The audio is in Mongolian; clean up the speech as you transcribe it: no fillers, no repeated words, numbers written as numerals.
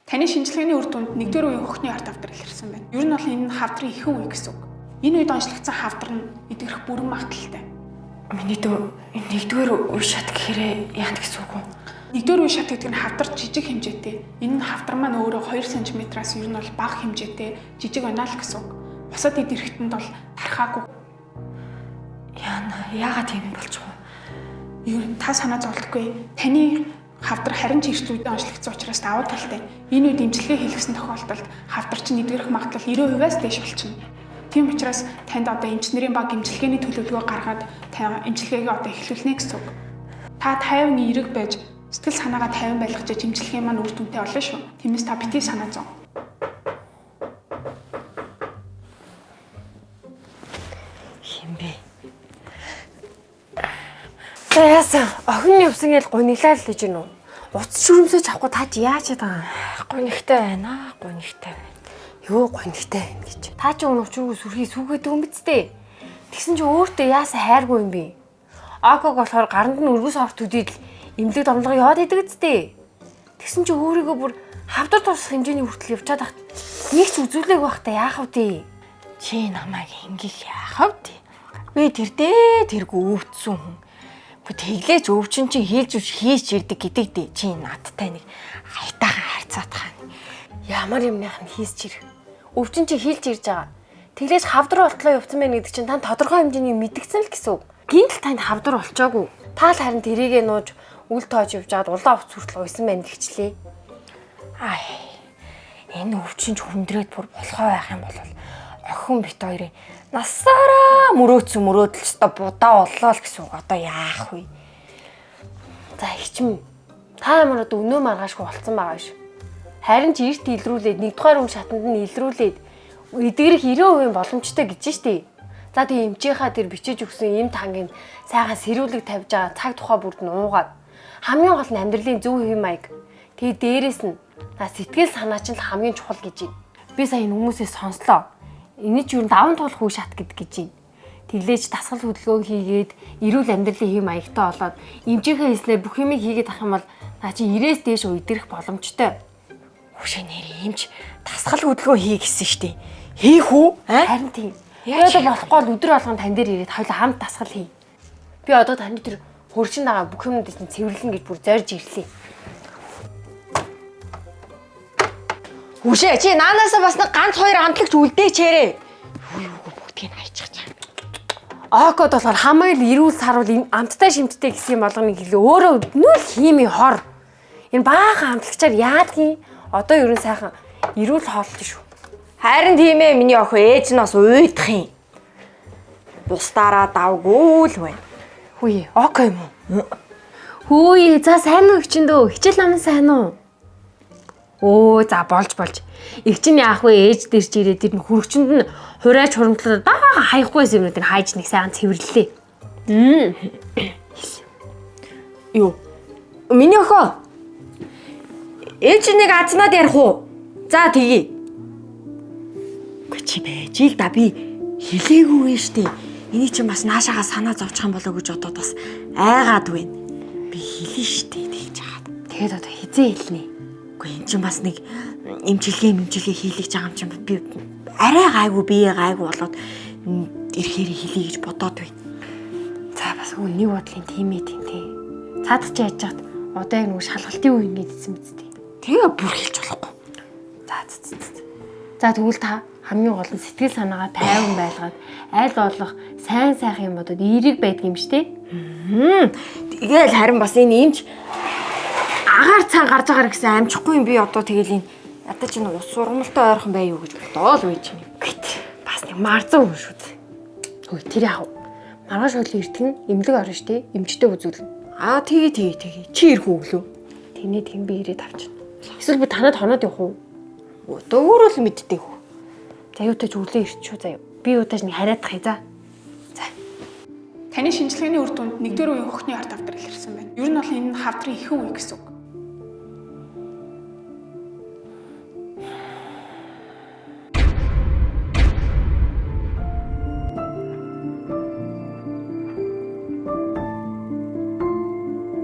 Таны шинжилгээний үр дүнд нэгдүгээр үеийн хөхний арт хавдар илэрсэн байна. Ер нь бол энэ хавдрын ихэнх үе гэсэн үг. Энэ үед онцлогдсон хавдар нь идэгрэх бүрэн магталтай. Миний дөө нэгдүгээр үе шат гэхээр яа гэсэн үг вэ? Нэгдүгээр үе шат гэдэг нь хавдар жижиг хэмжээтэй. Энэ нь хавдар маань өөрөө 2 см-аас ер нь бол бага хэмжээтэй жижиг байна л гэсэн үг. Бусад идэрэхтэнд бол тархаагүй. Яагаад тийм болж байгаа вэ? Ер нь та санаа зовлохгүй. Таны хавдар харин ч эрт үедээ онцлогдсон учраас давуу талтай. Энэ үед эмчилгээ хийлгэсэн тохиолдолд хавдар чинь идэгрэх магадлал 90%-аас дээш болчихно. Тийм учраас танд одоо эмчнэрийн баг эмчилгээний төлөвлөгөө гаргаад та эмчилгээгээ одоо эхлүүлнэ гэсэн үг. Та 50-ны эрэг байж сэтгэл санаагаа 50 байлгаж эмчилгээ маань үр дүнтэй болно шүү. Тиймээс та битгий санаа зов. Химбэ. Яасан охин явсан ял гуниглаа л гэж гинөө. Уц шүрмсэж авахгүй таа чи яаж байгаа? Гунигтай байна. Гунигтай байна. Юу гунигтай байна гэж. Та чи өнөвчрөө сүрхий сүгэдэг юм биз дээ. Тэгсэн чи өөртөө яасан хайргүй юм бэ? Аког болохоор гаранд нь өргөс орт төдийд эмнэлэг домлого яваад идэг үсттэй. Тэгсэн чи өөрийгөө бүр хавдар тусах хэмжээний хүртэл явчаад ахт нэг ч үзүүлээг байхдаа яах вэ? Чи намайг ингэх яах вэ? Би тэргүй өвдсөн хүн. Тэглээж өвчин чи хийлж хийж ирдэг гэдэг дээ. Чи надтай нэг хайтаахан харьцаад хаана. Ямар юмных нь хийсч ирэх. Өвчин чи хийлж ирж байгаа. Тэглээж хавдар болтлоо явцсан байх гэдэг чинь тань тодорхой хэмжээний мэдгдсэн л гэсэн үг. Гинтл танд хавдар болчоогүй. Та л харин тэрийгэ нууж үл тоож явж чад улаан уц хүртэл уйсан байна гэхчлээ. Энэ өвчин ч хүндрээд бүр болохоо байх юм бол охин бит хоёрын насаараа мөрөөдөл өстө будаа боллоо л гэсэн үг. Одоо яах вэ? За ихчим та ямар одоо өнөө маргаашгүй болцсон байгаа ш. Харин ч эрт илрүүлээд нэгдүгээр үе шатанд нь илрүүлээд эдгэрэх 90% боломжтой гэж штий. За тийм эмчийнхаа тэр бичиж өгсөн эм тангийн сайхан сэрүүлэг тавьж байгаа цаг тухай бүрд нь уугаад хамгийн гол нь амьдралын зөв хэв маяг. Тэгээ дээрэс нь сэтгэл санаа чинь л хамгийн чухал гэж байна. Би сая энэ хүмүүсээс сонслоо. Энэ ч юу даван туулах үе шат гэдэг гэж байна. Тэглээж дасгал хөдөлгөөн хийгээд эрүүл амьдралын хэв маягтай болоод эмчийнхээ хэлснээр бүх юмыг хийгээд ах юм бол наа чи 90-ээс дээш үдэрэх боломжтой. Хөшөө нэр эмч дасгал хөдөлгөөн хий гэсэн штеп. Хийх үү? Харин тийм. Яг болохгүй бол өдөр болгон тань дээр ирээд хоёул хамт дасгал хий. Би одоо таны тэр хөрчин дагаа бүх юмд нь цэвэрлэн гэж бүр зорж ирлээ. Хүшээ чи наанаасаа бас нэг ганц хоёр амтлагч үлдээчээрээ. Юу бүгдийг хайчих чам. Акод болохоор хамгийн эрүүл сарвал энэ амттай шимттэй гэсэн юм болгоныг хэлээ. Өөрөө нүл хими хор. Энэ баахан амтлагчаар яадгийн одоо ерөн сайхан эрүүл хоолтой шүү. Харин тийм ээ миний охин ээж нь бас уйдах юм. Бусдаараа давгүй л байна. Хүй, окей юм уу? Хүй, за сайн уу хичэндөө. Хичээл намын сайн уу? Оо за болж. Игчний аах вэ ээж дээр ч ирээд тэр хөрөгчөнд нь хураач хурамтлаад бага хаяхгүйс юмнуудыг хайж нэг сайхан цэвэрлээ. Юу? Миний охин. Ээж нэг азнаад ярих уу? За тэгье. Чи байж ил да би хэлээгүй вэ штэ. Энийг чинь бас наашаага санаа зовчих юм болоо гэж одоо бас айгаад байна. Би хэлнэ штэ тэгж хаад. Тэгээд одоо хизээ хэлнэ. Үгүй эн чинь бас нэг эмчилгээ хийлгэж байгаа юм чинь би арай гайгүй бие гайгүй болоод ирэхээр хэлье гэж бодоод байна. За бас нэг бодлын тийм ээ тийм тий. Цаадах чи яаж чад одоо яг нэг шалгалтын үе ингэдсэн биз дээ. Тэгээ бүр хэлж болохгүй. За тэгвэл та хамгийн гол нь сэтгэл санаагаа тайван байлгаад аль болох сайн сайхан юм бодоод эерэг байдаг юм шүү дээ. Тэгэл харин бас энэ юмч агаар цаа гарч байгаа гэсэн амжихгүй юм би одоо тэгэл энэ ята чинь ус сургамалтай ойрхон бай юу гэж бодоол байж байна. Гэт бас нэг марзан хүн шүү дээ. Хөөе тэр яав. Маргааш хойлоо эртхэн эмнэлэг орно шүү дээ. Эмчтэй үзүүлнэ. Тэгээ. Чи ирэх үү гэлөө? Тэнэ тийм би ирээд авчна. Эсвэл би танад хоноод явах уу? Одоо өөрөө л мэддэг үү. За юутай ч өглөө ирчихв заяа. Би юутайч нэг хараадах хий за. За. Таны шинжилгээний үр дүнд нэгдүгээр үеийн хөхний арт хавдар илэрсэн байна. Ер нь бол энэ хавдрын ихэнх үе гэсэн үг.